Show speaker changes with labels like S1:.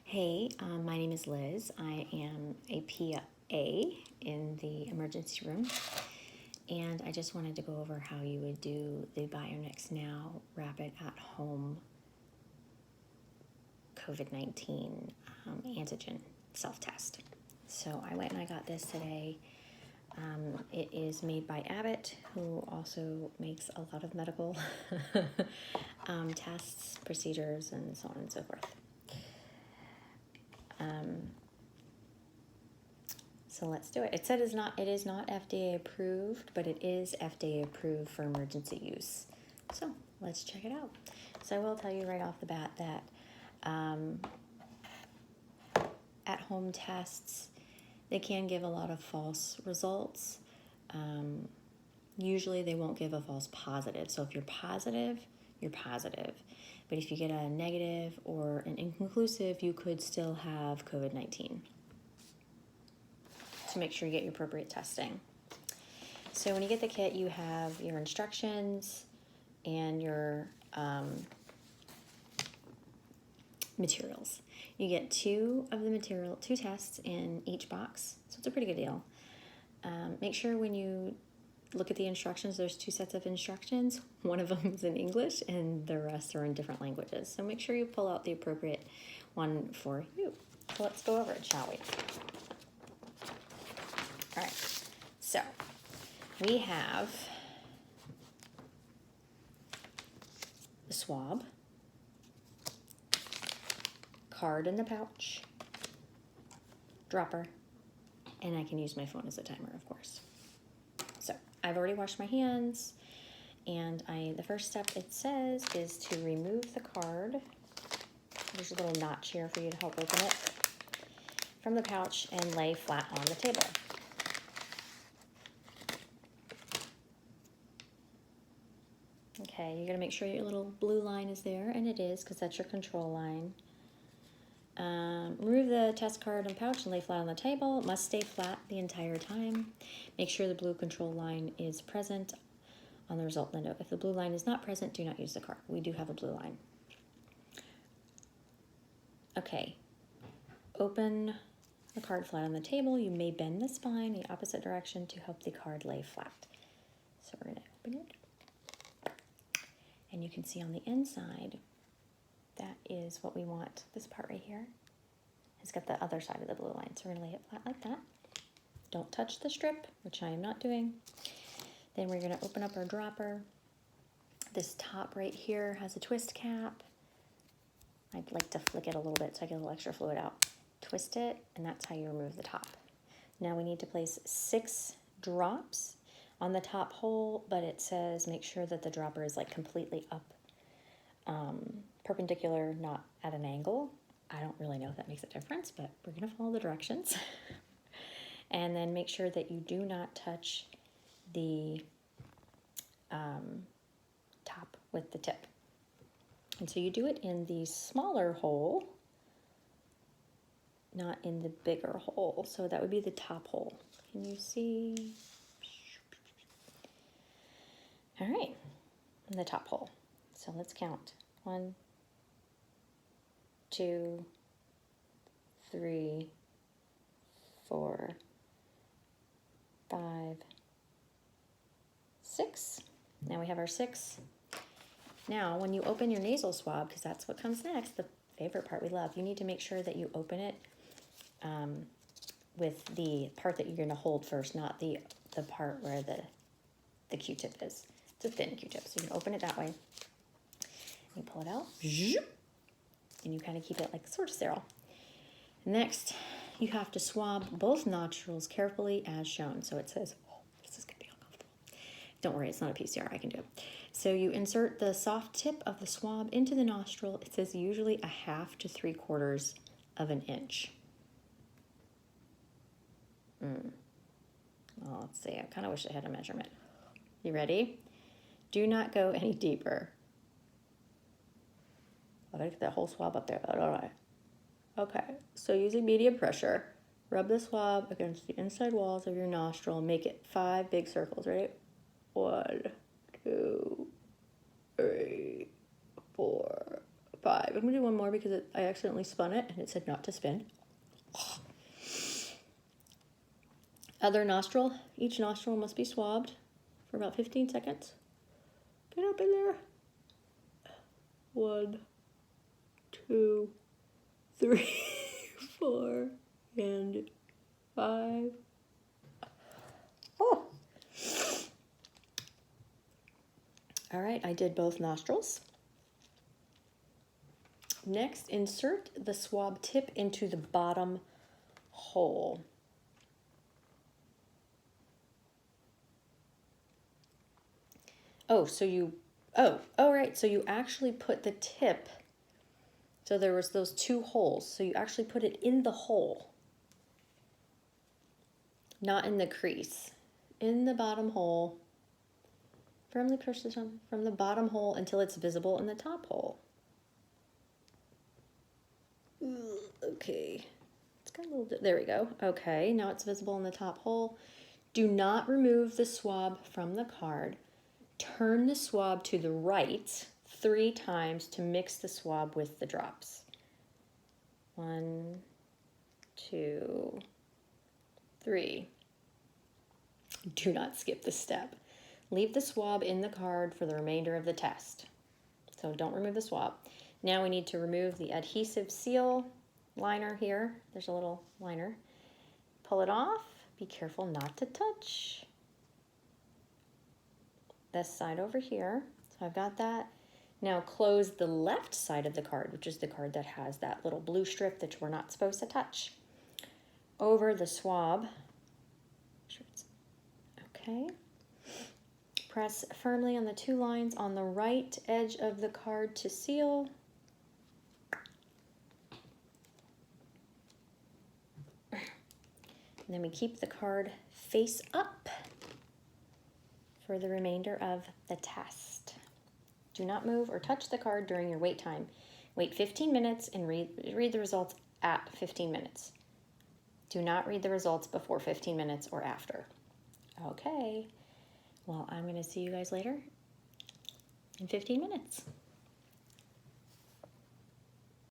S1: Hey, my name is Liz. I am a PA in the emergency room, and I just wanted to go over how you would do the BionaxNow rapid at-home COVID-19 antigen self-test. So I went and I got this today. It is made by Abbott, who also makes a lot of medical tests, procedures, and so on and so forth. So let's do it. It said it is not FDA approved, but it is FDA approved for emergency use. So let's check it out. So I will tell you right off the bat that at-home tests, they can give a lot of false results. Usually they won't give a false positive. So if you're positive, you're positive. But if you get a negative or an inconclusive, you could still have COVID-19. So make sure you get your appropriate testing. So when you get the kit, you have your instructions and your materials. You get two tests in each box, so it's a pretty good deal. Make sure when you look at the instructions, there's two sets of instructions. One of them is in English and the rest are in different languages. So make sure you pull out the appropriate one for you. So let's go over it, shall we? All right, so we have the swab, card in the pouch, dropper, and I can use my phone as a timer, of course. So I've already washed my hands, and the first step it says is to remove the card. There's a little notch here for you to help open it from the pouch and lay flat on the table. Okay, you're gonna make sure your little blue line is there, and it is, because that's your control line. Remove the test card and pouch and lay flat on the table. It must stay flat the entire time. Make sure the blue control line is present on the result window. If the blue line is not present, do not use the card. We do have a blue line. Okay, open the card flat on the table. You may bend the spine the opposite direction to help the card lay flat. So we're gonna open it. And you can see on the inside, that is what we want. This part right here has got the other side of the blue line. So we're gonna lay it flat like that. Don't touch the strip, which I am not doing. Then we're gonna open up our dropper. This top right here has a twist cap. I'd like to flick it a little bit so I get a little extra fluid out. Twist it, and that's how you remove the top. Now we need to place 6 drops on the top hole, but it says make sure that the dropper is like completely up, perpendicular, not at an angle. I don't really know if that makes a difference, but we're gonna follow the directions. And then make sure that you do not touch the top with the tip. And so you do it in the smaller hole, not in the bigger hole. So that would be the top hole. Can you see? All right, in the top hole. So let's count. 1, 2, 3, 4, 5, 6. Now we have our 6. Now, when you open your nasal swab, because that's what comes next, the favorite part we love, you need to make sure that you open it with the part that you're going to hold first, not the part where the Q-tip is. It's a thin Q-tip, so you can open it that way. You pull it out, and you kind of keep it like sort of sterile. Next, you have to swab both nostrils carefully as shown. So it says, oh, this is going to be uncomfortable. Don't worry, it's not a PCR, I can do it. So you insert the soft tip of the swab into the nostril. It says usually 1/2 to 3/4 of an inch. Well, let's see, I kind of wish I had a measurement. You ready? Do not go any deeper. I gotta get that whole swab up there, don't I? Okay, so using medium pressure, rub the swab against the inside walls of your nostril and make it 5 big circles, right? 1, 2, 3, 4, 5. I'm gonna do one more because I accidentally spun it and it said not to spin. Other nostril, each nostril must be swabbed for about 15 seconds. Get up in there. 1, 2, 3, 4, and 5. Oh! All right, I did both nostrils. Next, insert the swab tip into the bottom hole. Oh, right, so you actually put the tip, so there was those 2 holes, so you actually put it in the hole, not in the crease. In the bottom hole, firmly push this on from the bottom hole until it's visible in the top hole. Okay, it's got a little bit, there we go. Okay, now it's visible in the top hole. Do not remove the swab from the card. Turn the swab to the right 3 times to mix the swab with the drops. 1, 2, 3. Do not skip this step. Leave the swab in the card for the remainder of the test. So don't remove the swab. Now we need to remove the adhesive seal liner here. There's a little liner. Pull it off. Be careful not to touch. This side over here. So I've got that. Now close the left side of the card, which is the card that has that little blue strip that we're not supposed to touch, over the swab. Okay. Press firmly on the 2 lines on the right edge of the card to seal. And then we keep the card face up for the remainder of the test. Do not move or touch the card during your wait time. Wait 15 minutes and read the results at 15 minutes. Do not read the results before 15 minutes or after. Okay, well, I'm going to see you guys later in 15 minutes.